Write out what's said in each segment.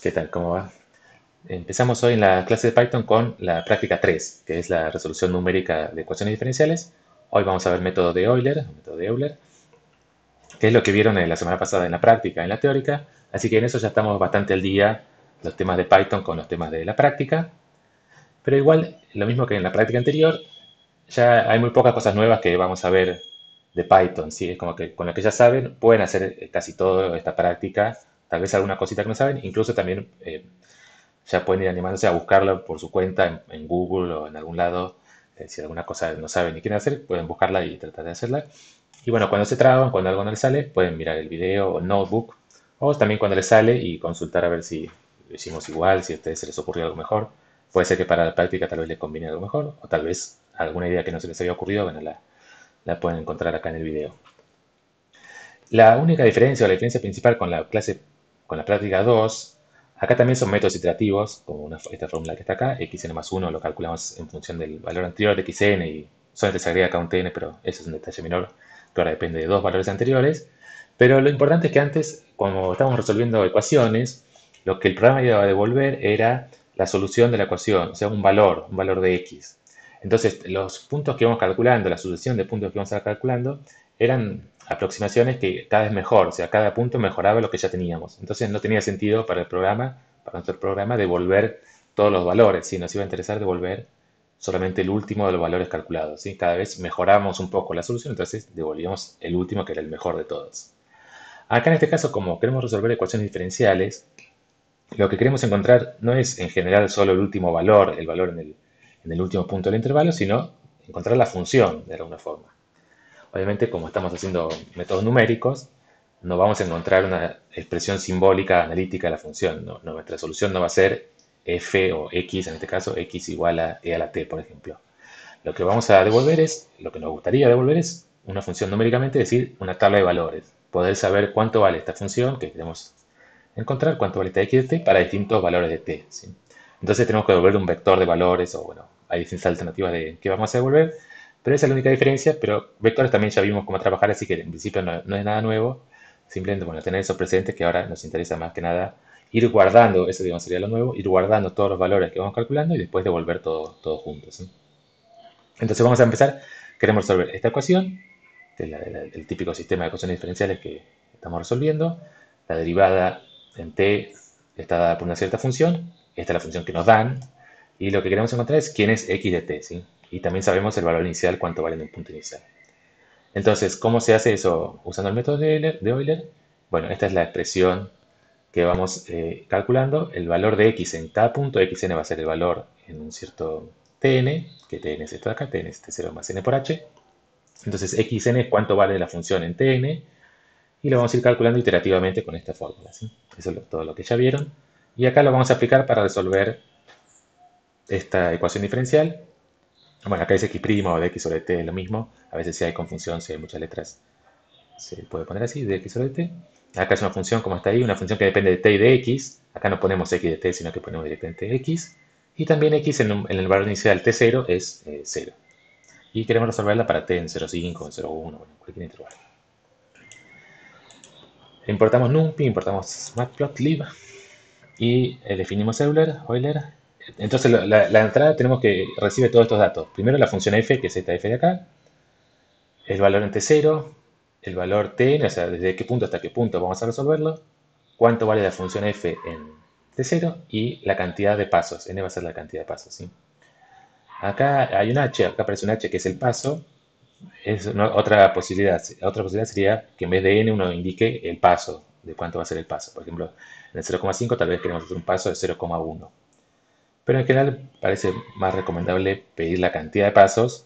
¿Qué tal? ¿Cómo va? Empezamos hoy en la clase de Python con la práctica 3, que es la resolución numérica de ecuaciones diferenciales. Hoy vamos a ver el método de Euler, que es lo que vieron en la semana pasada en la práctica, en la teórica. Así que en eso ya estamos bastante al día, los temas de Python con los temas de la práctica. Pero igual, lo mismo que en la práctica anterior, ya hay muy pocas cosas nuevas que vamos a ver de Python, ¿sí? Es como que con lo que ya saben, pueden hacer casi todo esta práctica. Tal vez alguna cosita que no saben, incluso también ya pueden ir animándose a buscarlo por su cuenta en Google o en algún lado. Si alguna cosa no saben ni quieren hacer, pueden buscarla y tratar de hacerla. Y bueno, cuando se traban, cuando algo no les sale, pueden mirar el video o el notebook. O también cuando les sale y consultar a ver si lo hicimos igual, si a ustedes se les ocurrió algo mejor. Puede ser que para la práctica tal vez les conviene algo mejor. O tal vez alguna idea que no se les había ocurrido, bueno, la pueden encontrar acá en el video. La única diferencia o la diferencia principal con la clase, con la práctica 2, acá también son métodos iterativos, como esta fórmula que está acá, xn más 1 lo calculamos en función del valor anterior de xn y solamente se agrega acá un tn, pero eso es un detalle menor, que ahora depende de dos valores anteriores. Pero lo importante es que antes, cuando estábamos resolviendo ecuaciones, lo que el programa iba a devolver era la solución de la ecuación, o sea, un valor de x. Entonces, los puntos que íbamos calculando, la sucesión de puntos que íbamos a calculando, eran aproximaciones que cada vez mejor, o sea, cada punto mejoraba lo que ya teníamos. Entonces no tenía sentido para el programa, para nuestro programa, devolver todos los valores, ¿sí? Nos iba a interesar devolver solamente el último de los valores calculados, ¿sí? Cada vez mejorábamos un poco la solución, entonces devolvíamos el último que era el mejor de todos. Acá en este caso, como queremos resolver ecuaciones diferenciales, lo que queremos encontrar no es en general solo el último valor, el valor en el último punto del intervalo, sino encontrar la función de alguna forma. Obviamente, como estamos haciendo métodos numéricos, no vamos a encontrar una expresión simbólica analítica de la función. Nuestra solución no va a ser f o x, en este caso x igual a e a la t, por ejemplo. Lo que vamos a devolver es, lo que nos gustaría devolver es una función numéricamente, es decir, una tabla de valores. Poder saber cuánto vale esta función que queremos encontrar, cuánto vale esta x de t para distintos valores de t, ¿sí? Entonces tenemos que devolver un vector de valores, o bueno, hay distintas alternativas de qué vamos a devolver, pero esa es la única diferencia. Pero vectores también ya vimos cómo trabajar, así que en principio no es nada nuevo. Simplemente, bueno, tener eso presente, que ahora nos interesa más que nada ir guardando, eso digamos sería lo nuevo, ir guardando todos los valores que vamos calculando y después devolver todo junto, ¿sí? Entonces vamos a empezar, queremos resolver esta ecuación, que es el típico sistema de ecuaciones diferenciales que estamos resolviendo. La derivada en t está dada por una cierta función, esta es la función que nos dan, y lo que queremos encontrar es quién es x de t, ¿sí? Y también sabemos el valor inicial, cuánto vale en un punto inicial. Entonces, ¿cómo se hace eso usando el método de Euler? Bueno, esta es la expresión que vamos calculando. El valor de x en cada punto, xn va a ser el valor en un cierto tn, que tn es esto de acá, tn es t0 más n por h. Entonces, xn es cuánto vale la función en tn, y lo vamos a ir calculando iterativamente con esta fórmula, ¿sí? Eso es todo lo que ya vieron. Y acá lo vamos a aplicar para resolver esta ecuación diferencial. Bueno, acá es x' o de x sobre t, es lo mismo. A veces si hay confusión, si hay muchas letras, se puede poner así, de x sobre t. Acá es una función como está ahí, una función que depende de t y de x. Acá no ponemos x de t, sino que ponemos directamente x. Y también x en el valor inicial t0 es 0. Y queremos resolverla para t en 0,5, en 0,1, en cualquier intervalo. Importamos NumPy, importamos Matplotlib y definimos Euler. Entonces la entrada tenemos que recibir todos estos datos. Primero la función f, que es esta f de acá, el valor en t0, el valor t, o sea, desde qué punto hasta qué punto vamos a resolverlo, cuánto vale la función f en t0 y la cantidad de pasos. N va a ser la cantidad de pasos, ¿sí? Acá hay un h, acá aparece un h que es el paso. Es otra posibilidad. Otra posibilidad sería que en vez de n uno indique el paso, de cuánto va a ser el paso. Por ejemplo, en el 0,5 tal vez queremos hacer un paso de 0,1. Pero en general parece más recomendable pedir la cantidad de pasos,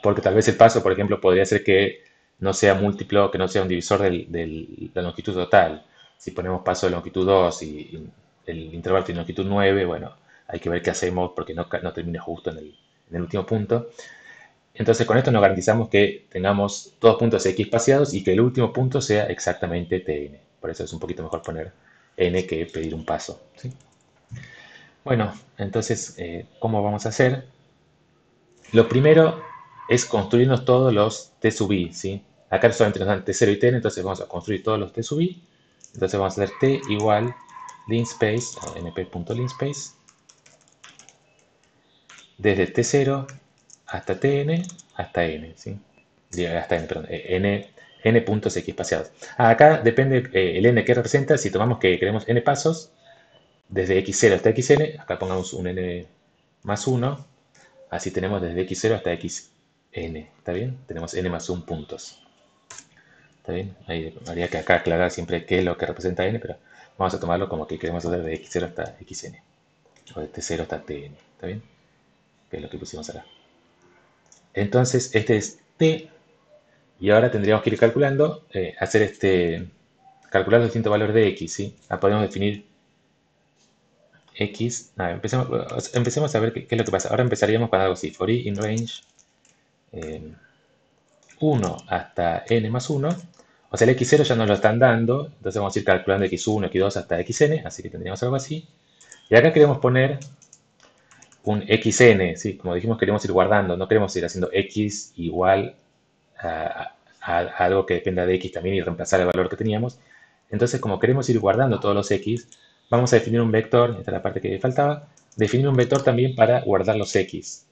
porque tal vez el paso, por ejemplo, podría ser que no sea múltiplo, que no sea un divisor de la longitud total. Si ponemos paso de longitud 2 y el intervalo tiene longitud 9, bueno, hay que ver qué hacemos porque no termine justo en el último punto. Entonces con esto nos garantizamos que tengamos todos puntos x espaciados y que el último punto sea exactamente tn. Por eso es un poquito mejor poner n que pedir un paso, ¿sí? Bueno, entonces, ¿cómo vamos a hacer? Lo primero es construirnos todos los t sub i, ¿sí? Acá solamente nos dan t0 y tn, entonces vamos a construir todos los t sub i. Entonces vamos a hacer t igual linspace, np.linspace, desde t0 hasta tn hasta n, ¿sí? Hasta n, perdón, n puntos x espaciados. Acá depende el n que representa. Si tomamos que queremos n pasos, desde x0 hasta xn, acá pongamos un n más 1, así tenemos desde x0 hasta xn, ¿está bien? Tenemos n más 1 puntos. ¿Está bien? Ahí habría que acá aclarar siempre qué es lo que representa n, pero vamos a tomarlo como que queremos hacer de x0 hasta xn, o de t0 hasta tn, ¿está bien? Que es lo que pusimos acá. Entonces, este es t, y ahora tendríamos que ir calculando, calcular los distintos valores de x, ¿sí? Podemos definir x. Empecemos a ver qué es lo que pasa. Ahora empezaríamos con algo así: for i in range 1 hasta n más 1. O sea, el x0 ya nos lo están dando, entonces vamos a ir calculando x1, x2 hasta xn, así que tendríamos algo así. Y acá queremos poner un xn, ¿sí? Como dijimos, queremos ir guardando, no queremos ir haciendo x igual a algo que dependa de x también y reemplazar el valor que teníamos. Entonces, como queremos ir guardando todos los x, vamos a definir un vector, esta es la parte que faltaba, definir un vector también para guardar los x.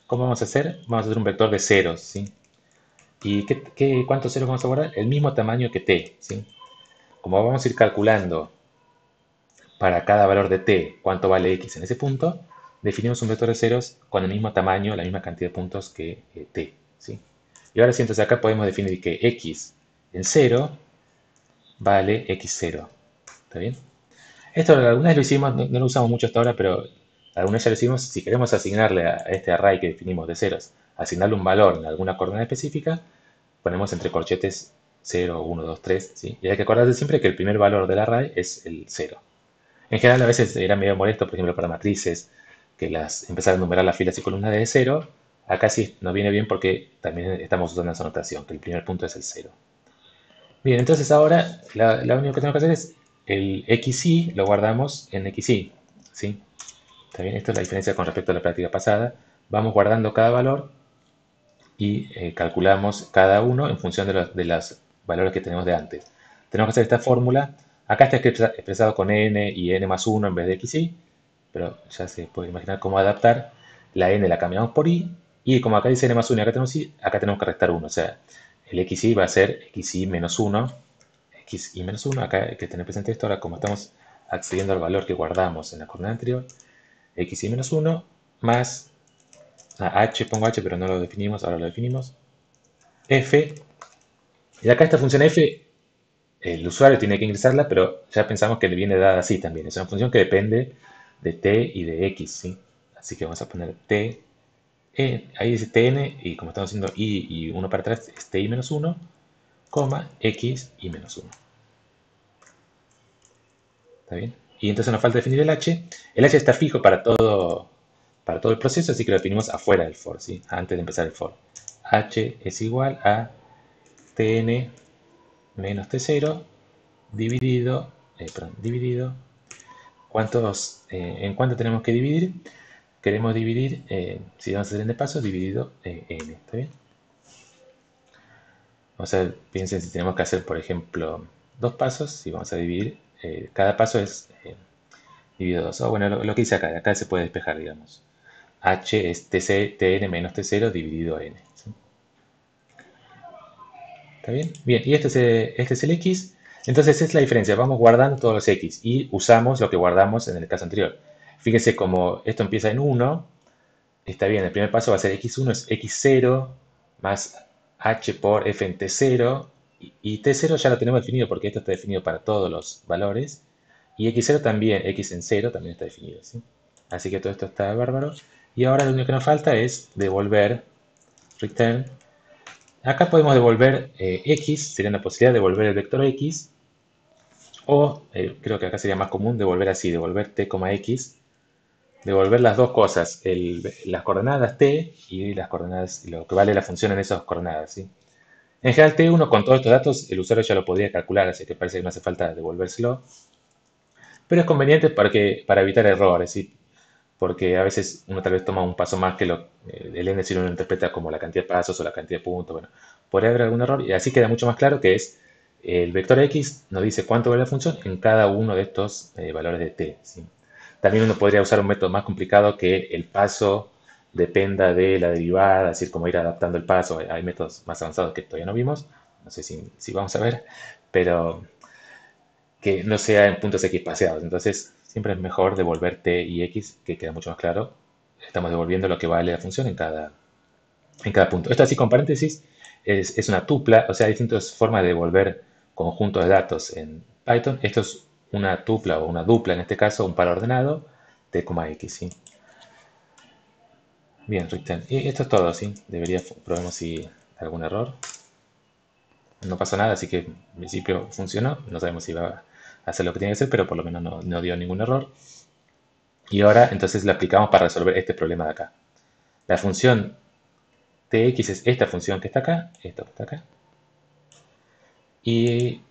¿Cómo vamos a hacer? Vamos a hacer un vector de ceros, ¿sí? ¿Y cuántos ceros vamos a guardar? El mismo tamaño que t, ¿sí? Como vamos a ir calculando para cada valor de t cuánto vale x en ese punto, definimos un vector de ceros con el mismo tamaño, la misma cantidad de puntos que t, ¿sí? Y ahora sí, entonces acá podemos definir que x en 0 vale x0, ¿está bien? Esto alguna vez lo hicimos, no lo usamos mucho hasta ahora, pero alguna vez ya lo hicimos. Si queremos asignarle a este array que definimos de ceros, asignarle un valor en alguna coordenada específica, ponemos entre corchetes 0, 1, 2, 3, ¿sí? Y hay que acordarse siempre que el primer valor del array es el 0. En general a veces era medio molesto, por ejemplo, para matrices, que empezar a numerar las filas y columnas de 0. Acá sí nos viene bien porque también estamos usando esa notación, que el primer punto es el 0. Bien, entonces ahora la único que tenemos que hacer es el xy lo guardamos en xy, ¿sí? ¿Está bien? Esta es la diferencia con respecto a la práctica pasada. Vamos guardando cada valor y calculamos cada uno en función de los valores que tenemos de antes. Tenemos que hacer esta fórmula. Acá está expresado con n y n más 1 en vez de xy, pero ya se puede imaginar cómo adaptar. La n la cambiamos por i, y como acá dice n más 1 y acá tenemos i, acá tenemos que restar 1. O sea, el xy va a ser xy menos 1, xy menos 1. Acá hay que tener presente esto. Ahora, como estamos accediendo al valor que guardamos en la coordenada anterior, xy menos 1 más h, pongo h, pero no lo definimos, ahora lo definimos, f. Y acá esta función f, el usuario tiene que ingresarla, pero ya pensamos que le viene dada así también. Es una función que depende de t y de x, ¿sí? Así que vamos a poner t, ahí dice tn, y como estamos haciendo i y 1 para atrás, es ti menos 1, coma, x y menos 1. ¿Está bien? Y entonces nos falta definir el h. El h está fijo para todo el proceso, así que lo definimos afuera del for, ¿sí? Antes de empezar el for. H es igual a tn menos t0 dividido, ¿en cuánto tenemos que dividir? Queremos dividir, si vamos a hacer n pasos, dividido n, ¿está bien? O sea, piensen si tenemos que hacer, por ejemplo, 2 pasos, si vamos a dividir, cada paso es dividido 2. O bueno, lo que hice acá se puede despejar, digamos. H es tn menos t0 dividido n, ¿sí? ¿Está bien? Bien, y este es el x. Entonces esa es la diferencia. Vamos guardando todos los x y usamos lo que guardamos en el caso anterior. Fíjense como esto empieza en 1. Está bien, el primer paso va a ser x1 es x0 más h por f en t0. Y t0 ya lo tenemos definido porque esto está definido para todos los valores. Y x0 también, x en 0 también está definido, ¿sí? Así que todo esto está bárbaro. Y ahora lo único que nos falta es devolver, return. Acá podemos devolver x, sería una posibilidad de devolver el vector x, o creo que acá sería más común devolver así, devolver t, x, devolver las dos cosas, las coordenadas t y las coordenadas, lo que vale la función en esas coordenadas, ¿sí? En general t1 con todos estos datos el usuario ya lo podría calcular, así que parece que no hace falta devolvérselo, pero es conveniente para evitar errores, ¿sí? Porque a veces uno tal vez toma un paso más que el n si uno lo interpreta como la cantidad de pasos o la cantidad de puntos. Bueno, podría haber algún error y así queda mucho más claro que es El vector x nos dice cuánto vale la función en cada uno de estos valores de t, ¿sí? También uno podría usar un método más complicado que el paso dependa de la derivada, es decir, como ir adaptando el paso. Hay métodos más avanzados que todavía no vimos, no sé si vamos a ver, pero que no sea en puntos x espaciados. Entonces, siempre es mejor devolver t y x, que queda mucho más claro. Estamos devolviendo lo que vale la función en cada punto. Esto así con paréntesis es una tupla, o sea, hay distintas formas de devolver conjuntos de datos en Python. Esto es una tupla o una dupla, en este caso, un par ordenado, t, x, ¿sí? Bien, return. Y esto es todo, ¿sí? Probemos si hay algún error. No pasó nada, así que en principio funcionó. No sabemos si va a hacer lo que tiene que hacer, pero por lo menos no dio ningún error. Y ahora entonces la aplicamos para resolver este problema de acá. La función tx es esta función que está acá, esto que está acá. Y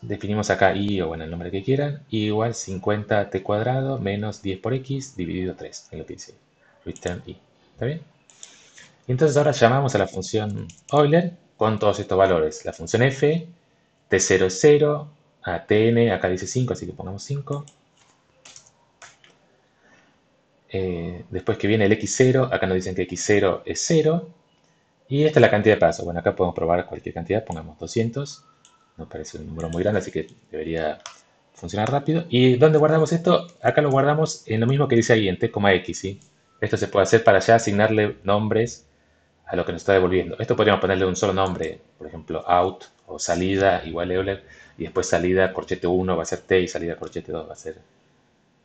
definimos acá y, o bueno, el nombre que quieran, y igual 50t cuadrado menos 10 por x dividido 3, es lo que dice return y. ¿Está bien? Y entonces ahora llamamos a la función Euler con todos estos valores. La función f, t0 es 0, a tn, acá dice 5, así que pongamos 5. Después que viene el x0, acá nos dicen que x0 es 0. Y esta es la cantidad de pasos. Bueno, acá podemos probar cualquier cantidad, pongamos 200. Nos parece un número muy grande, así que debería funcionar rápido. ¿Y dónde guardamos esto? Acá lo guardamos en lo mismo que dice ahí, en t, x, ¿sí? Esto se puede hacer para ya asignarle nombres a lo que nos está devolviendo. Esto podríamos ponerle un solo nombre, por ejemplo, out o salida igual Euler, y después salida corchete 1 va a ser t y salida corchete 2 va a ser,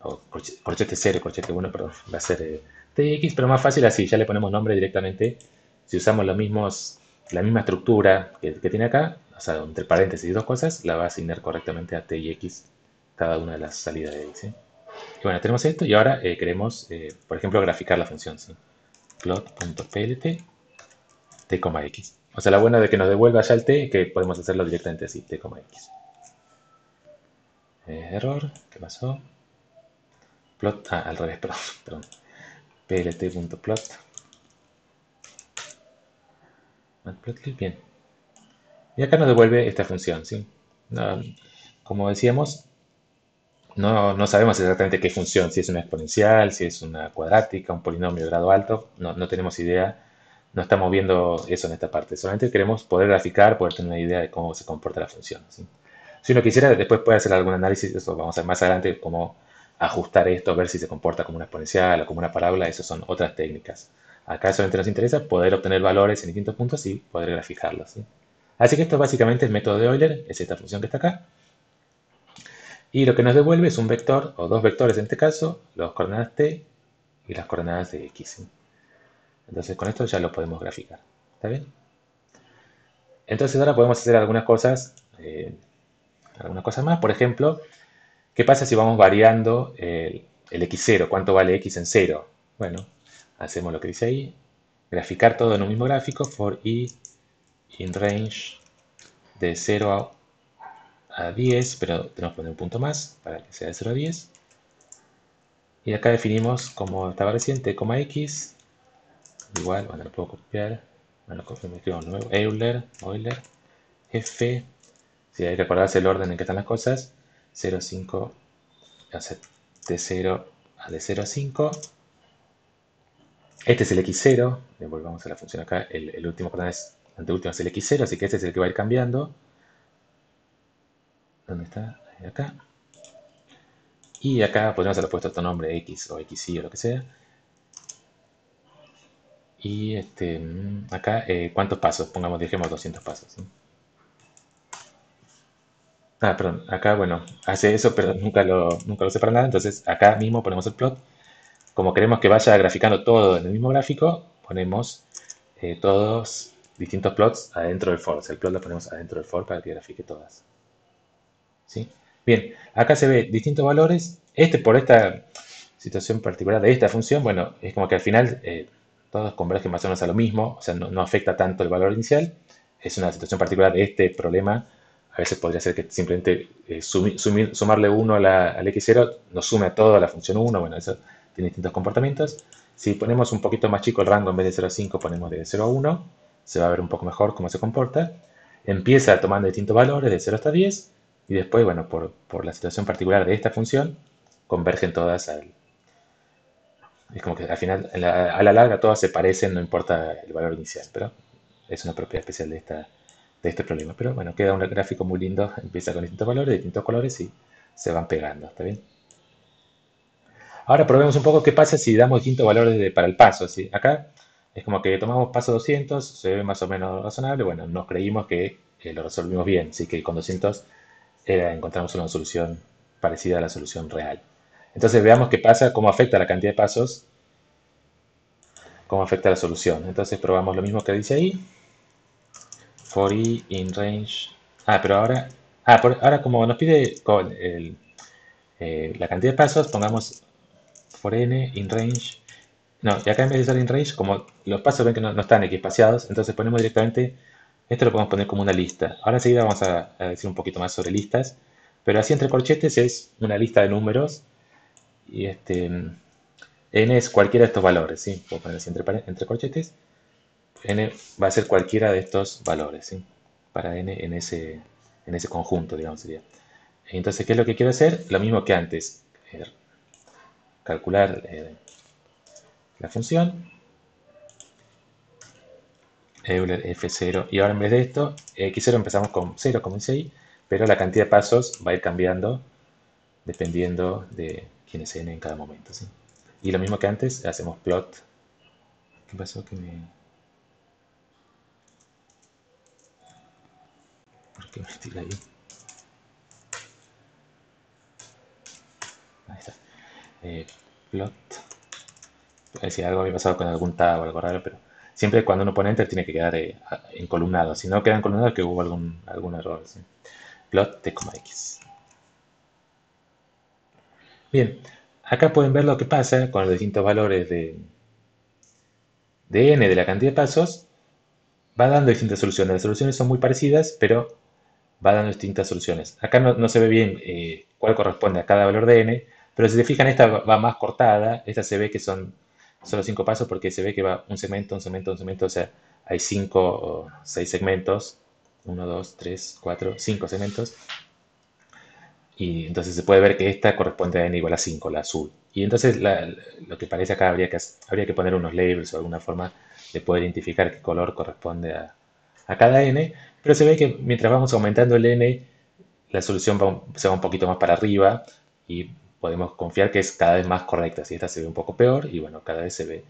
o corchete 0 y corchete 1, perdón, va a ser tx, pero más fácil así, ya le ponemos nombre directamente. Si usamos la misma estructura que tiene acá, o sea, entre paréntesis y dos cosas, la va a asignar correctamente a t y x cada una de las salidas de x, ¿sí? Y bueno, tenemos esto y ahora queremos, por ejemplo, graficar la función, ¿sí? Plot.plt t, x. O sea, la buena de que nos devuelva ya el t es que podemos hacerlo directamente así, t, x. Error, ¿qué pasó? Plot, al revés, perdón, perdón. plt.plot. Matplotlib, bien. Y acá nos devuelve esta función, ¿sí? No, como decíamos, no sabemos exactamente qué función, si es una exponencial, si es una cuadrática, un polinomio de grado alto, no tenemos idea, no estamos viendo eso en esta parte, solamente queremos poder graficar, poder tener una idea de cómo se comporta la función, ¿sí? Si uno quisiera, después puede hacer algún análisis, eso vamos a ver más adelante, cómo ajustar esto, ver si se comporta como una exponencial o como una parábola, eso son otras técnicas. Acá solamente nos interesa poder obtener valores en distintos puntos y poder graficarlos, ¿sí? Así que esto básicamente es el método de Euler, es esta función que está acá. Y lo que nos devuelve es un vector, o dos vectores en este caso, las coordenadas t y las coordenadas de x, ¿sí? Entonces con esto ya lo podemos graficar. ¿Está bien? Entonces ahora podemos hacer algunas cosas más. Por ejemplo, ¿qué pasa si vamos variando el x0? ¿Cuánto vale x en 0? Bueno, hacemos lo que dice ahí. Graficar todo en un mismo gráfico. For i in range de 0 a 10, pero tenemos que poner un punto más para que sea de 0 a 10. Y acá definimos, como estaba recién, t, x. Igual, bueno, lo puedo copiar. Bueno, me escribo nuevo. Euler, f. Si hay que acordarse el orden en que están las cosas. 0, 5, de 0 a de 0 a 5. Este es el x0. Volvamos a la función acá. El último coordenada es, anteúltimo es el x0, así que este es el que va a ir cambiando. ¿Dónde está? Acá. Y acá podríamos haber puesto otro nombre, x o xy o lo que sea. Y acá, ¿cuántos pasos? Pongamos, dejemos 200 pasos, ¿sí? Perdón, acá, bueno, hace eso, pero nunca lo hace para nada. Entonces, acá mismo ponemos el plot. Como queremos que vaya graficando todo en el mismo gráfico, ponemos todos distintos plots adentro del for. O sea, el plot lo ponemos adentro del for para que grafique todas. ¿Sí? Bien, acá se ve distintos valores. Por esta situación particular de esta función, bueno, es como que al final todos convergen más o menos a lo mismo, o sea, no afecta tanto el valor inicial. Es una situación particular de este problema. A veces podría ser que simplemente sumarle 1 al x0 nos sume a todo a la función 1. Bueno, eso tiene distintos comportamientos. Si ponemos un poquito más chico el rango, en vez de 0 a 5 ponemos de 0 a 1, se va a ver un poco mejor cómo se comporta. empieza tomando distintos valores de 0 hasta 10 y después, bueno, por la situación particular de esta función, convergen todas al... Es como que al final, a la larga, todas se parecen, no importa el valor inicial, pero es una propiedad especial de este problema. Pero bueno, queda un gráfico muy lindo, empieza con distintos valores, distintos colores y se van pegando, ¿está bien? Ahora probemos un poco qué pasa si damos distintos valores para el paso, ¿sí? Acá es como que tomamos paso 200, se ve más o menos razonable, bueno, nos creímos que lo resolvimos bien, así que con 200 encontramos una solución parecida a la solución real. Entonces veamos qué pasa, cómo afecta la cantidad de pasos, cómo afecta la solución. Entonces probamos lo mismo que dice ahí, for i in range. Pero ahora, ahora como nos pide la cantidad de pasos, pongamos for n in range. No, y acá en vez de usar in range, como los pasos ven que no están equipaciados, entonces ponemos directamente, esto lo podemos poner como una lista. Ahora enseguida vamos a decir un poquito más sobre listas, pero así entre corchetes es una lista de números y n es cualquiera de estos valores, ¿sí? Puedo poner así entre corchetes, n va a ser cualquiera de estos valores, ¿sí? Para n en ese conjunto, digamos, sería. Entonces, ¿qué es lo que quiero hacer? Lo mismo que antes, calcular la función Euler F0. Y ahora en vez de esto, X0 empezamos con 0, como dice ahí, pero la cantidad de pasos va a ir cambiando dependiendo de quién es n en cada momento, ¿sí? Y lo mismo que antes, hacemos plot. ¿Qué pasó? ¿Por qué me tira ahí? Ahí está. Eh, Plot. Si algo había pasado con algún tab o algo raro, pero siempre cuando uno pone enter tiene que quedar encolumnado. Si no queda encolumnado es que hubo algún error, ¿sí? Plot t, x. Bien, acá pueden ver lo que pasa con los distintos valores de n de la cantidad de pasos. Va dando distintas soluciones. Las soluciones son muy parecidas, pero va dando distintas soluciones. Acá no se ve bien cuál corresponde a cada valor de n, pero si se fijan, esta va más cortada. Esta se ve que son solo 5 pasos porque se ve que va un segmento, un segmento, un segmento. O sea, hay 5 o 6 segmentos. Uno, 2, 3, 4, 5 segmentos. Y entonces se puede ver que esta corresponde a n igual a 5, la azul. Y entonces lo que parece acá habría que poner unos labels o alguna forma de poder identificar qué color corresponde a cada n. Pero se ve que mientras vamos aumentando el n, la solución se va un poquito más para arriba y podemos confiar que es cada vez más correcta. Si esta se ve un poco peor y bueno, cada vez se ve,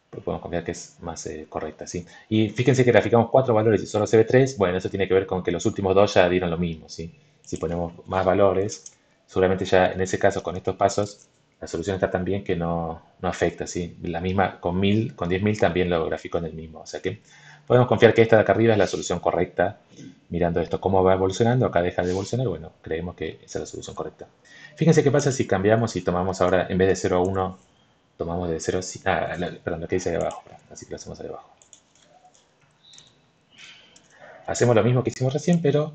pues podemos confiar que es más correcta, ¿sí? Y fíjense que graficamos 4 valores y solo se ve 3. Bueno, eso tiene que ver con que los últimos dos ya dieron lo mismo, ¿sí? Si ponemos más valores, seguramente ya en ese caso con estos pasos la solución está tan bien que no afecta, ¿sí? La misma con 1000, con 10.000 también lo graficó en el mismo. O sea que podemos confiar que esta de acá arriba es la solución correcta. Mirando esto, cómo va evolucionando, acá deja de evolucionar, bueno, creemos que esa es la solución correcta. Fíjense qué pasa si cambiamos y tomamos ahora, en vez de 0 a 1, tomamos de 0 a... perdón, lo que dice ahí abajo, así que lo hacemos ahí abajo. Hacemos lo mismo que hicimos recién, pero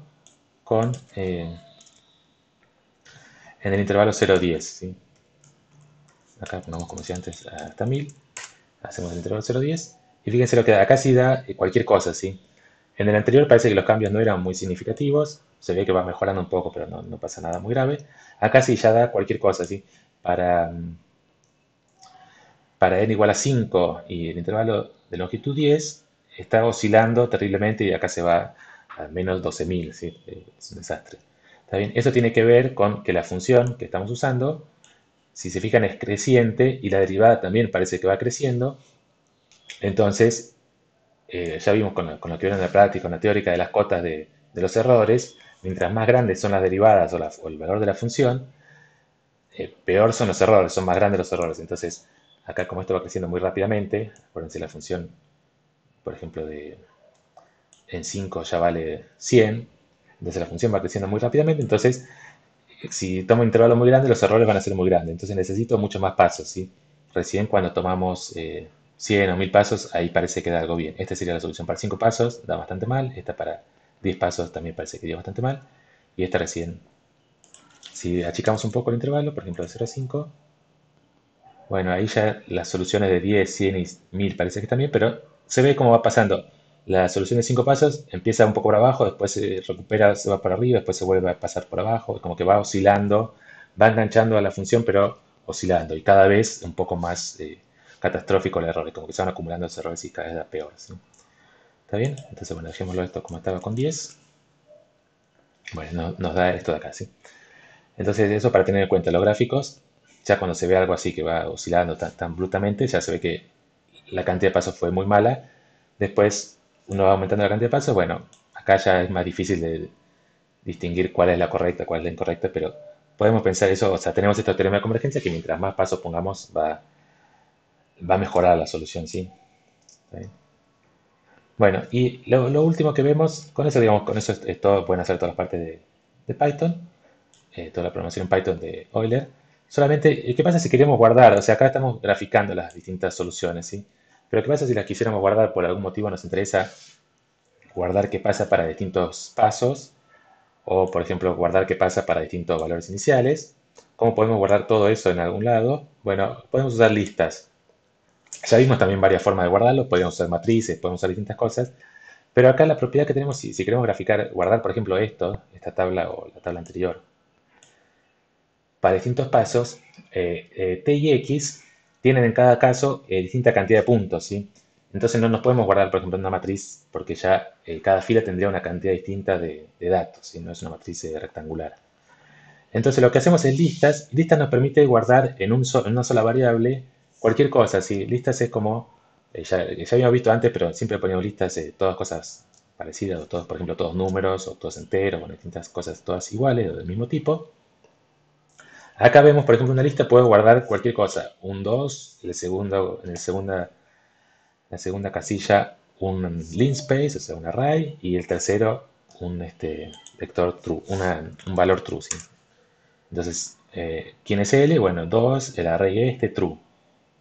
con en el intervalo 0-10, ¿sí? Acá pongamos como decía antes hasta 1000, hacemos el intervalo 0-10 y fíjense lo que da, acá sí da cualquier cosa, ¿sí? En el anterior parece que los cambios no eran muy significativos, se ve que va mejorando un poco, pero no pasa nada muy grave. Acá sí ya da cualquier cosa, ¿sí? Para n igual a 5 y el intervalo de longitud 10 está oscilando terriblemente y acá se va a menos 12.000, ¿sí? Es un desastre. ¿Está bien? Eso tiene que ver con que la función que estamos usando, si se fijan, es creciente y la derivada también parece que va creciendo. Entonces, ya vimos con lo que vieron en la práctica, con la teórica de las cotas de los errores, mientras más grandes son las derivadas o el valor de la función, peor son los errores, son más grandes los errores. Entonces, acá como esto va creciendo muy rápidamente, acuérdense la función, por ejemplo, en 5 ya vale 100, entonces la función va creciendo muy rápidamente, entonces si tomo un intervalo muy grande, los errores van a ser muy grandes, entonces necesito muchos más pasos, ¿sí? Recién cuando tomamos 100 o 1000 pasos, ahí parece que da algo bien. Esta sería la solución para 5 pasos, da bastante mal, esta para 10 pasos también parece que dio bastante mal, y esta recién, si achicamos un poco el intervalo, por ejemplo de 0 a 5, bueno, ahí ya las soluciones de 10, 100 y 1000 parece que están bien, pero se ve cómo va pasando. la solución de 5 pasos empieza un poco por abajo, después se recupera, se va para arriba, después se vuelve a pasar por abajo, como que va oscilando, va enganchando a la función, pero oscilando, y cada vez un poco más catastrófico el error, como que se van acumulando los errores y cada vez da peor, ¿sí? ¿Está bien? Entonces, bueno, dejémoslo esto como estaba con 10. Bueno, nos da esto de acá, ¿sí? Entonces, eso para tener en cuenta los gráficos, ya cuando se ve algo así que va oscilando tan brutamente, ya se ve que la cantidad de pasos fue muy mala. Después uno va aumentando la cantidad de pasos. Bueno, acá ya es más difícil de distinguir cuál es la correcta, cuál es la incorrecta, pero podemos pensar eso, o sea, tenemos esta teorema de convergencia que mientras más pasos pongamos va a mejorar la solución, ¿sí? ¿Está bien? Bueno, y lo último que vemos, con eso, digamos, con eso es todo, pueden hacer todas las partes de Python, toda la programación en Python de Euler. Solamente, ¿qué pasa si queremos guardar? O sea, acá estamos graficando las distintas soluciones, ¿sí? Pero ¿qué pasa si las quisiéramos guardar por algún motivo? Nos interesa guardar qué pasa para distintos pasos o, por ejemplo, guardar qué pasa para distintos valores iniciales. ¿Cómo podemos guardar todo eso en algún lado? Bueno, podemos usar listas. Ya vimos también varias formas de guardarlo. Podemos usar matrices, podemos usar distintas cosas. Pero acá la propiedad que tenemos, si queremos graficar, guardar, por ejemplo, esta tabla o la tabla anterior, para distintos pasos, T y X tienen en cada caso distinta cantidad de puntos, ¿sí? Entonces no nos podemos guardar, por ejemplo, en una matriz porque ya cada fila tendría una cantidad distinta de datos, ¿sí? No es una matriz rectangular. Entonces lo que hacemos es listas. Listas nos permite guardar en una sola variable cualquier cosa, ¿sí? Listas es como, ya habíamos visto antes, pero siempre poníamos listas de todas cosas parecidas, o todos, por ejemplo, todos números, o todos enteros, bueno, distintas cosas todas iguales o del mismo tipo. Acá vemos, por ejemplo, una lista, puedo guardar cualquier cosa. Un 2, la segunda casilla un linspace, o sea, un array, y el tercero un vector true, un valor true, ¿sí? Entonces, ¿quién es L? Bueno, 2, el array true.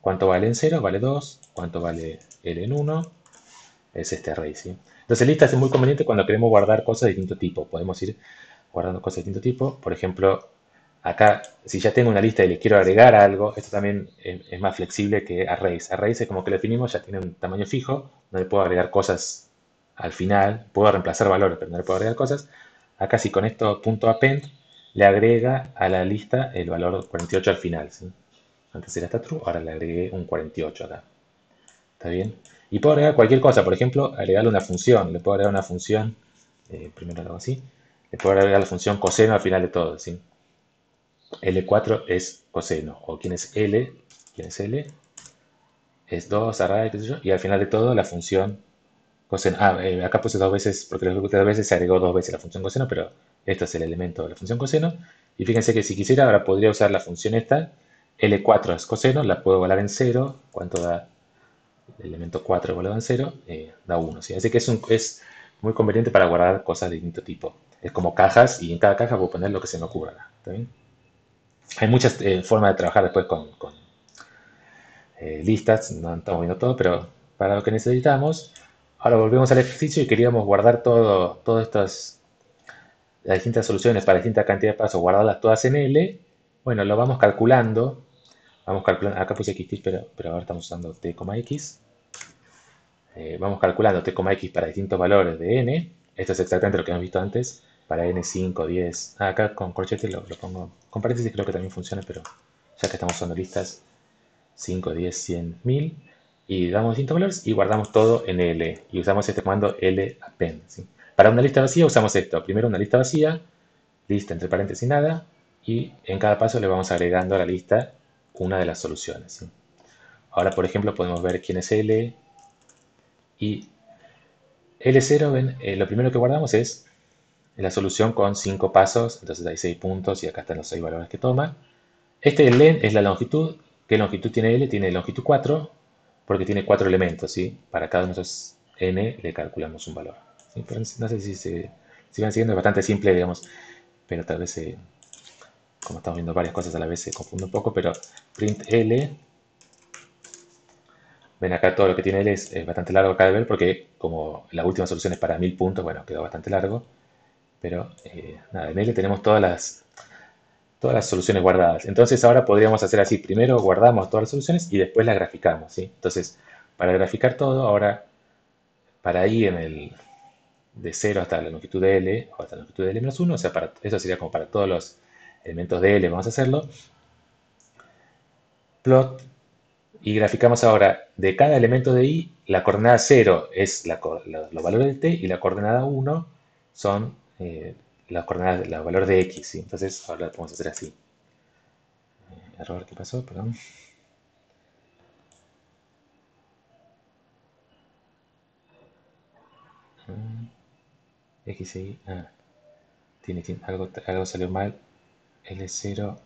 ¿Cuánto vale en cero? Vale 2. ¿Cuánto vale L en uno? Es este array, ¿sí? Entonces, listas es muy conveniente cuando queremos guardar cosas de distinto tipo. Podemos ir guardando cosas de distinto tipo. Por ejemplo, acá, si ya tengo una lista y le quiero agregar algo, esto también es más flexible que arrays. Arrays es como que lo definimos, ya tiene un tamaño fijo, no le puedo agregar cosas al final, puedo reemplazar valores, pero no le puedo agregar cosas. Acá si con esto .append le agrega a la lista el valor 48 al final, ¿sí? Antes era esta true, ahora le agregué un 48 acá. ¿Está bien? Y puedo agregar cualquier cosa, por ejemplo, agregarle una función. Le puedo agregar una función, primero lo hago así, le puedo agregar la función coseno al final de todo, ¿sí? L4 es coseno, o quién es L, es 2 array, qué sé yo, y al final de todo la función coseno. Acá puse dos veces, porque lo ejecuté dos veces, se agregó dos veces la función coseno, pero esto es el elemento de la función coseno. Y fíjense que si quisiera, ahora podría usar la función esta, L4 es coseno, la puedo volar en cero. ¿Cuánto da el elemento 4 volado en cero? Da 1, ¿sí? Así que es muy conveniente para guardar cosas de distinto tipo. Es como cajas, y en cada caja puedo poner lo que se me ocurra. ¿Está bien? Hay muchas formas de trabajar después con listas, no estamos viendo todo, pero para lo que necesitamos, ahora volvemos al ejercicio y queríamos guardar todas las distintas soluciones para distinta cantidad de pasos, guardarlas todas en L. Bueno, lo vamos calculando, acá puse x, pero ahora estamos usando t, x. Vamos calculando t, x para distintos valores de n. Esto es exactamente lo que hemos visto antes, para n5, 10. Acá con corchete lo pongo con paréntesis, creo que también funciona, pero ya que estamos usando listas, 5, 10, 100, 1000, y damos distintos valores y guardamos todo en L. Y usamos este comando lappend, ¿sí? Para una lista vacía usamos esto. Primero una lista vacía, lista entre paréntesis nada, y en cada paso le vamos agregando a la lista una de las soluciones, ¿sí? Ahora, por ejemplo, podemos ver quién es L, y L0, ven, lo primero que guardamos es la solución con 5 pasos, entonces hay 6 puntos y acá están los 6 valores que toma. Este len es la longitud. ¿Qué longitud tiene L? Tiene longitud 4 porque tiene 4 elementos, ¿sí? Para cada uno de esos n le calculamos un valor, ¿sí? Pero no sé si van siguiendo, es bastante simple, digamos, pero tal vez, como estamos viendo varias cosas a la vez, se confunde un poco, pero print L, ven acá todo lo que tiene L es bastante largo acá de ver porque como la última solución es para 1000 puntos, bueno, quedó bastante largo, pero nada, en L tenemos todas las soluciones guardadas. Entonces ahora podríamos hacer así, primero guardamos todas las soluciones y después las graficamos, ¿sí? Entonces, para graficar todo, ahora para i de 0 hasta la longitud de L, o hasta la longitud de L-1, o sea, eso sería como para todos los elementos de L, vamos a hacerlo, plot, y graficamos ahora de cada elemento de i, la coordenada 0 es los valores de t, y la coordenada 1 son las coordenadas, los valores de x, ¿sí? Entonces ahora lo podemos hacer así. Error, ¿qué pasó? Perdón. X y Y, algo salió mal. L0,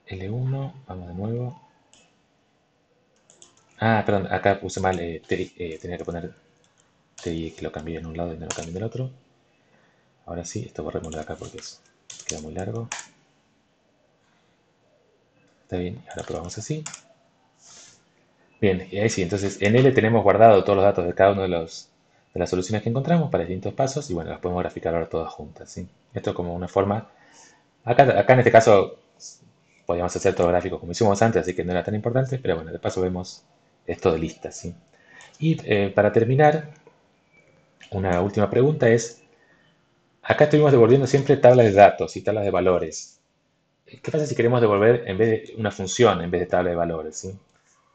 L1, vamos de nuevo. Ah, perdón, acá puse mal, tenía que poner TI, que lo cambié en un lado y no lo cambié en el otro. Ahora sí, esto borremos de acá porque queda muy largo. Está bien, ahora probamos así. Bien, y ahí sí, entonces en L tenemos guardado todos los datos de cada uno de las soluciones que encontramos para distintos pasos y bueno, las podemos graficar ahora todas juntas, ¿sí? Esto como una forma, acá en este caso podíamos hacer todo gráfico como hicimos antes, así que no era tan importante, pero bueno, de paso vemos esto de listas, ¿sí? Y para terminar, una última pregunta es, acá estuvimos devolviendo siempre tablas de datos y tablas de valores. ¿Qué pasa si queremos devolver en vez de una función en vez de tabla de valores, ¿sí?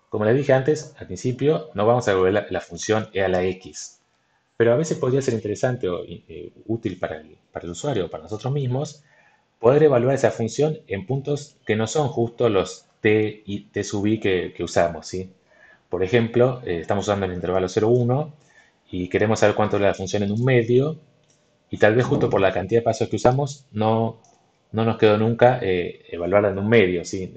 Como les dije antes, al principio, no vamos a devolver la función e a la x, pero a veces podría ser interesante o útil para el usuario o para nosotros mismos poder evaluar esa función en puntos que no son justo los t y t sub i que usamos, ¿sí? Por ejemplo, estamos usando el intervalo 0,1 y queremos saber cuánto es la función en un medio y tal vez justo por la cantidad de pasos que usamos no nos quedó nunca evaluarla en un medio, ¿sí?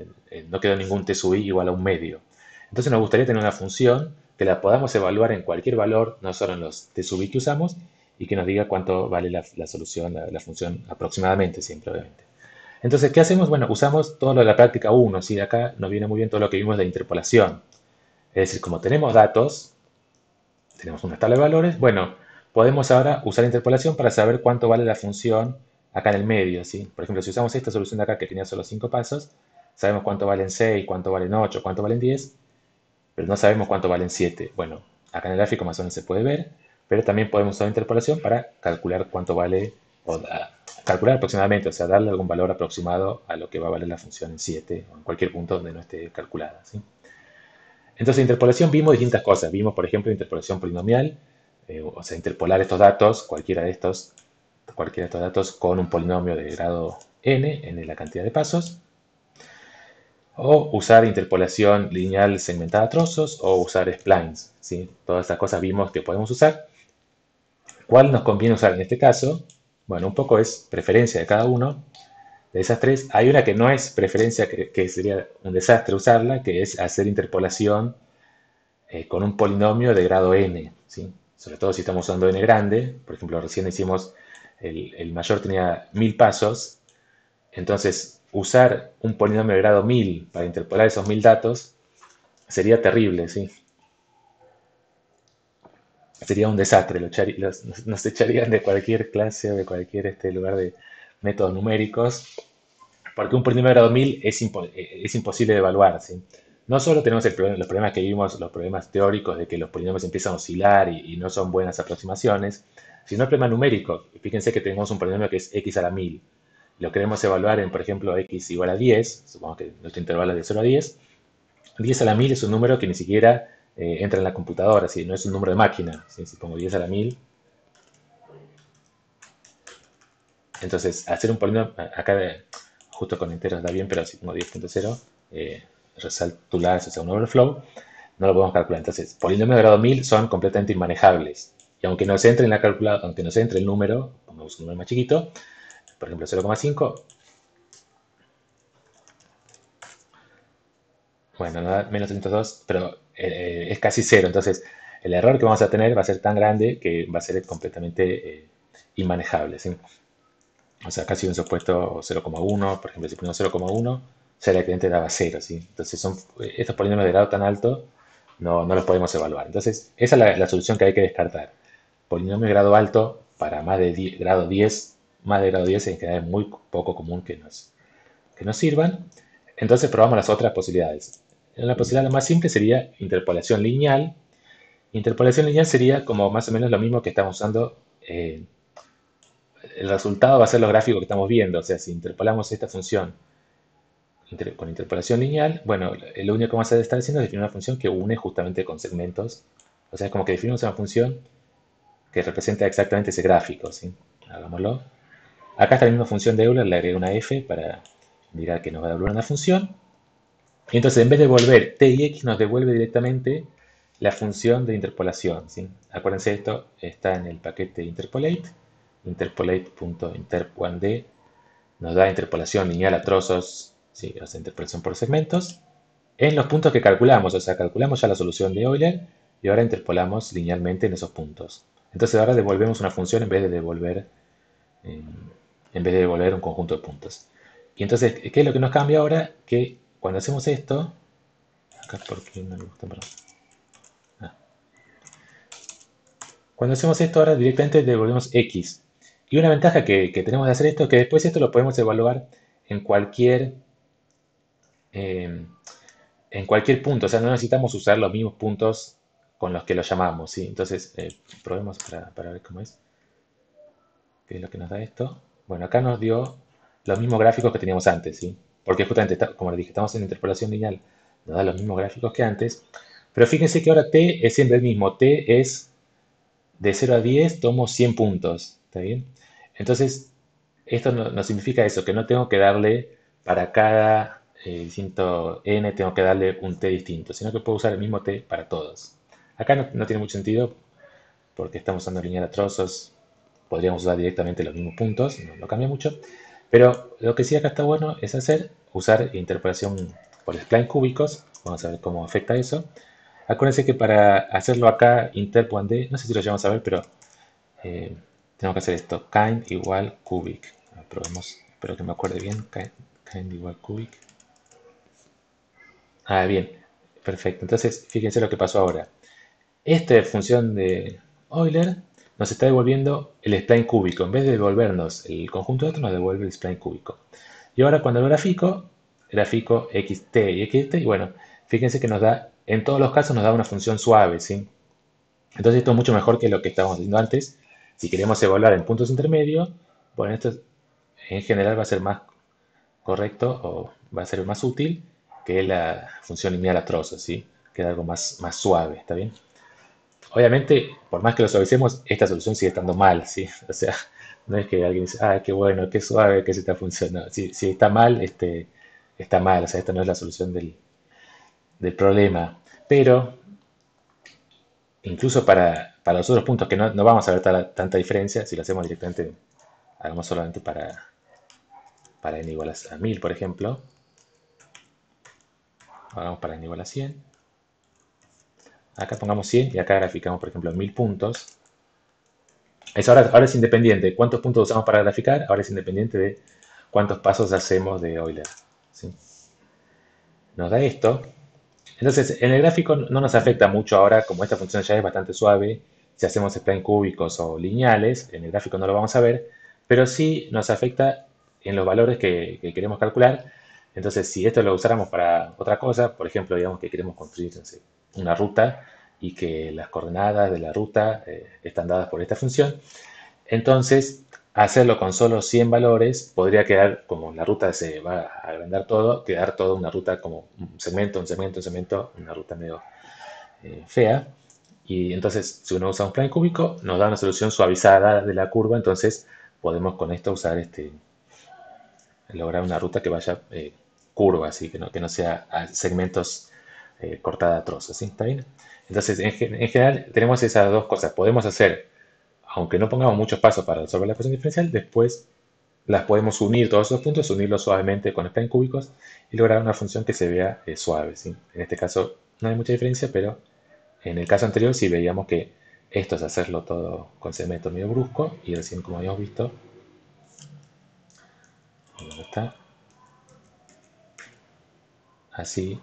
No quedó ningún t sub i igual a un medio. Entonces nos gustaría tener una función que la podamos evaluar en cualquier valor, no solo en los t sub i que usamos, y que nos diga cuánto vale la solución, la función aproximadamente, siempre, obviamente. Entonces, ¿qué hacemos? Bueno, usamos todo lo de la práctica 1, ¿sí? De acá nos viene muy bien todo lo que vimos de interpolación. Es decir, como tenemos datos, tenemos una tabla de valores, bueno, podemos ahora usar interpolación para saber cuánto vale la función acá en el medio, ¿sí? Por ejemplo, si usamos esta solución de acá que tenía solo 5 pasos, sabemos cuánto valen 6, cuánto valen 8, cuánto valen 10, pero no sabemos cuánto valen 7. Bueno, acá en el gráfico más o menos se puede ver, pero también podemos usar interpolación para calcular cuánto vale, o calcular aproximadamente, o sea, darle algún valor aproximado a lo que va a valer la función en 7 o en cualquier punto donde no esté calculada, ¿sí? Entonces, en interpolación vimos distintas cosas. Vimos, por ejemplo, interpolación polinomial, o sea, interpolar estos datos, cualquiera de estos datos con un polinomio de grado n la cantidad de pasos. O usar interpolación lineal segmentada a trozos o usar splines, ¿sí? Todas estas cosas vimos que podemos usar. ¿Cuál nos conviene usar en este caso? Bueno, un poco es preferencia de cada uno. De esas tres, hay una que no es preferencia, que sería un desastre usarla, que es hacer interpolación con un polinomio de grado n, ¿sí? Sobre todo si estamos usando n grande. Por ejemplo, recién hicimos, el mayor tenía 1000 pasos. Entonces, usar un polinomio de grado 1000 para interpolar esos 1000 datos sería terrible, ¿sí? Sería un desastre. Nos echarían de cualquier clase o de cualquier lugar de métodos numéricos, porque un polinomio de grado 1000 es imposible de evaluar, ¿sí? No solo tenemos los problemas que vimos, los problemas teóricos de que los polinomios empiezan a oscilar y no son buenas aproximaciones, sino el problema numérico. Fíjense que tenemos un polinomio que es x a la 1000. Lo queremos evaluar en, por ejemplo, x igual a 10, supongo que nuestro intervalo es de 0 a 10. 10 a la 1000 es un número que ni siquiera entra en la computadora, ¿sí? No es un número de máquina, ¿sí? Si pongo 10 a la 1000. Entonces, hacer un polinomio, acá justo con enteros da bien, pero si pongo 10.0, resalto o sea, un overflow, no lo podemos calcular. Entonces, polinomios de grado 1000 son completamente inmanejables. Y aunque nos entre en la calculadora, aunque nos entre el número, pongamos un número más chiquito, por ejemplo 0,5, bueno, no da menos 302, pero es casi cero. Entonces, el error que vamos a tener va a ser tan grande que va a ser completamente inmanejable, ¿sí? O sea, casi un supuesto 0,1, por ejemplo, si ponemos 0,1, ya el accidente daba 0, ¿sí? Entonces, estos polinomios de grado tan alto no los podemos evaluar. Entonces, esa es la solución que hay que descartar. Polinomio de grado alto para más de grado 10, más de grado 10 en general es muy poco común que nos sirvan. Entonces, probamos las otras posibilidades. La posibilidad más simple sería interpolación lineal. Interpolación lineal sería como más o menos lo mismo que estamos usando. El resultado va a ser los gráficos que estamos viendo. O sea, si interpolamos esta función con interpolación lineal, bueno, lo único que vamos a estar haciendo es definir una función que une justamente con segmentos. O sea, es como que definimos una función que representa exactamente ese gráfico, ¿sí? Hagámoslo. Acá está la misma función de Euler, le agregué una f para mirar que nos va a devolver una función. Y entonces, en vez de devolver t y x, nos devuelve directamente la función de interpolación, ¿sí? Acuérdense, esto está en el paquete interpolate. Interpolate.interp1d nos da interpolación lineal a trozos, ¿sí? O sea, interpolación por segmentos, en los puntos que calculamos. O sea, calculamos ya la solución de Euler y ahora interpolamos linealmente en esos puntos. Entonces ahora devolvemos una función eh, en vez de devolver un conjunto de puntos. Y entonces, ¿qué es lo que nos cambia ahora? Que cuando hacemos esto, acá porque no me gusta, perdón. Ah. Cuando hacemos esto ahora directamente devolvemos x. Y una ventaja que tenemos de hacer esto es que después esto lo podemos evaluar en cualquier, eh, en cualquier punto. O sea, no necesitamos usar los mismos puntos con los que lo llamamos, ¿sí? Entonces, probemos para ver cómo es. ¿Qué es lo que nos da esto? Bueno, acá nos dio los mismos gráficos que teníamos antes, ¿sí? Porque justamente, como les dije, estamos en interpolación lineal, nos da los mismos gráficos que antes. Pero fíjense que ahora t es siempre el mismo. T es de 0 a 10, tomo 100 puntos. ¿Está bien? Entonces, esto no significa eso, que no tengo que darle para cada distinto n, tengo que darle un t distinto, sino que puedo usar el mismo t para todos. Acá no tiene mucho sentido porque estamos usando lineal a trozos, podríamos usar directamente los mismos puntos, no cambia mucho. Pero lo que sí acá está bueno es usar interpolación por spline cúbicos. Vamos a ver cómo afecta eso. Acuérdense que para hacerlo acá, interp1d, no sé si lo llevamos a ver, pero eh, tengo que hacer esto. Kind igual cubic. Probemos, espero que me acuerde bien. Kind igual cubic. Ah, bien. Perfecto. Entonces, fíjense lo que pasó ahora. Esta función de Euler nos está devolviendo el spline cúbico. En vez de devolvernos el conjunto de datos, nos devuelve el spline cúbico. Y ahora cuando lo grafico xt y xt, y bueno, fíjense que nos da, en todos los casos nos da una función suave, ¿sí? Entonces esto es mucho mejor que lo que estábamos haciendo antes. Si queremos evaluar en puntos intermedios, bueno, esto en general va a ser más correcto o va a ser más útil que la función lineal a trozos, ¿sí? Que es algo más suave, ¿está bien? Obviamente, por más que lo suavicemos, esta solución sigue estando mal, ¿sí? O sea, no es que alguien dice, ah, qué bueno, qué suave que es esta función. No, si está mal, está mal. O sea, esta no es la solución del problema. Pero, incluso para los otros puntos que no vamos a ver tanta diferencia, si lo hacemos directamente, hagamos solamente para n igual a 1000, por ejemplo. Hagamos para n igual a 100. Acá pongamos 100 y acá graficamos, por ejemplo, 1000 puntos. Eso ahora es independiente. ¿Cuántos puntos usamos para graficar? Ahora es independiente de cuántos pasos hacemos de Euler, ¿sí? Nos da esto. Entonces, en el gráfico no nos afecta mucho ahora, como esta función ya es bastante suave. Si hacemos spline cúbicos o lineales, en el gráfico no lo vamos a ver, pero sí nos afecta en los valores que queremos calcular. Entonces, si esto lo usáramos para otra cosa, por ejemplo, digamos que queremos construir, no sé, una ruta y que las coordenadas de la ruta están dadas por esta función, entonces hacerlo con solo 100 valores podría quedar, como la ruta se va a agrandar todo, quedar toda una ruta como un segmento, un segmento, un segmento, una ruta medio fea. Y entonces, si uno usa un plano cúbico, nos da una solución suavizada de la curva. Entonces, podemos con esto usar lograr una ruta que vaya curva, así que no sea a segmentos cortada a trozos, ¿sí? ¿Está bien? Entonces, en general, tenemos esas dos cosas. Podemos hacer, aunque no pongamos muchos pasos para resolver la ecuación diferencial, después las podemos unir todos esos puntos, unirlos suavemente con spline cúbicos y lograr una función que se vea suave, ¿sí? En este caso no hay mucha diferencia, pero en el caso anterior sí veíamos que esto es hacerlo todo con segmento medio brusco y recién, como habíamos visto, ¿dónde está? Así,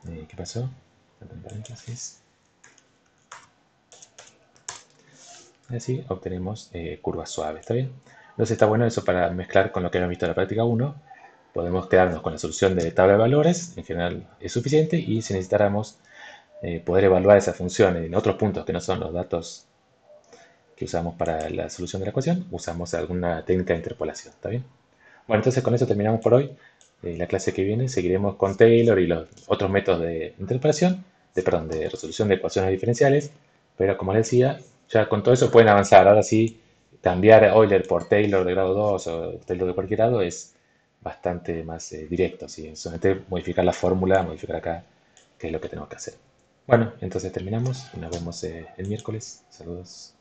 ¿qué pasó? En paréntesis. Así obtenemos curvas suaves, ¿está bien? Entonces está bueno eso para mezclar con lo que habíamos visto en la práctica 1. Podemos quedarnos con la solución de tabla de valores, en general es suficiente, y si necesitáramos poder evaluar esa función en otros puntos que no son los datos que usamos para la solución de la ecuación, usamos alguna técnica de interpolación, ¿está bien? Bueno, entonces con eso terminamos por hoy. La clase que viene seguiremos con Taylor y los otros métodos de interpolación, perdón, de resolución de ecuaciones diferenciales, pero como les decía, ya con todo eso pueden avanzar. Ahora sí, cambiar Euler por Taylor de grado 2 o Taylor de cualquier grado es bastante más directo, ¿sí? Solamente modificar la fórmula, modificar acá, que es lo que tenemos que hacer. Bueno, entonces terminamos y nos vemos el miércoles. Saludos.